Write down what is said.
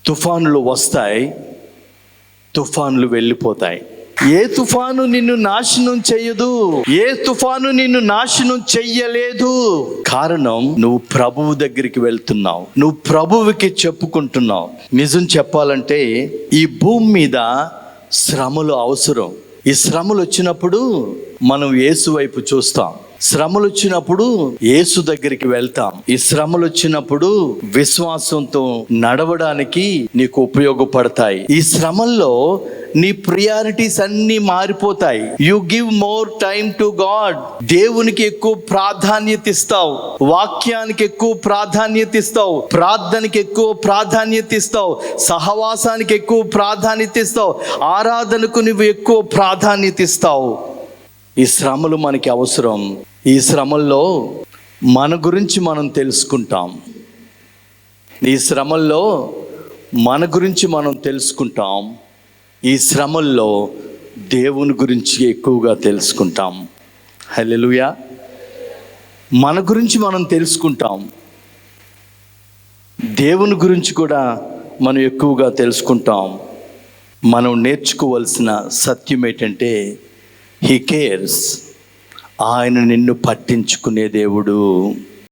తుఫానులు వస్తాయి, తుఫానులు వెళ్ళిపోతాయి. ఏ తుఫాను నిన్ను నాశనం చెయ్యదు, ఏ తుఫాను నిన్ను నాశనం చెయ్యలేదు. కారణం, నువ్వు ప్రభువు దగ్గరికి వెళ్తున్నావు, నువ్వు ప్రభువుకి చెప్పుకుంటున్నావు. నిజం చెప్పాలంటే ఈ భూమి మీద శ్రమలు అవసరం. ఈ శ్రమలు వచ్చినప్పుడు మనం యేసు వైపు చూస్తాం, శ్రమలు వచ్చినప్పుడు యేసు దగ్గరికి వెళ్తాం. ఈ శ్రమలు వచ్చినప్పుడు విశ్వాసంతో నడవడానికి నీకు ఉపయోగపడతాయి. ఈ శ్రమల్లో నీ ప్రియారిటీస్ అన్నీ మారిపోతాయి. You give more time to God. దేవునికి ఎక్కువ ప్రాధాన్యత ఇస్తావు, వాక్యానికి ఎక్కువ ప్రాధాన్యత ఇస్తావు, ప్రార్థనకి ఎక్కువ ప్రాధాన్యత ఇస్తావు, సహవాసానికి ఎక్కువ ప్రాధాన్యత ఇస్తావు, ఆరాధనకు నువ్వు ఎక్కువ ప్రాధాన్యత ఇస్తావు. ఈ శ్రమలు మనకి అవసరం. ఈ శ్రమల్లో మన గురించి మనం తెలుసుకుంటాం. ఈ శ్రమల్లో మన గురించి మనం తెలుసుకుంటాం. ఈ శ్రమల్లో దేవుని గురించి ఎక్కువగా తెలుసుకుంటాం. హల్లెలూయా. మన గురించి మనం తెలుసుకుంటాం, దేవుని గురించి కూడా మనం ఎక్కువగా తెలుసుకుంటాం. మనం నేర్చుకోవాల్సిన సత్యం ఏంటంటే, హీ కేర్స్. ఆయన నిన్ను పట్టించుకునే దేవుడు.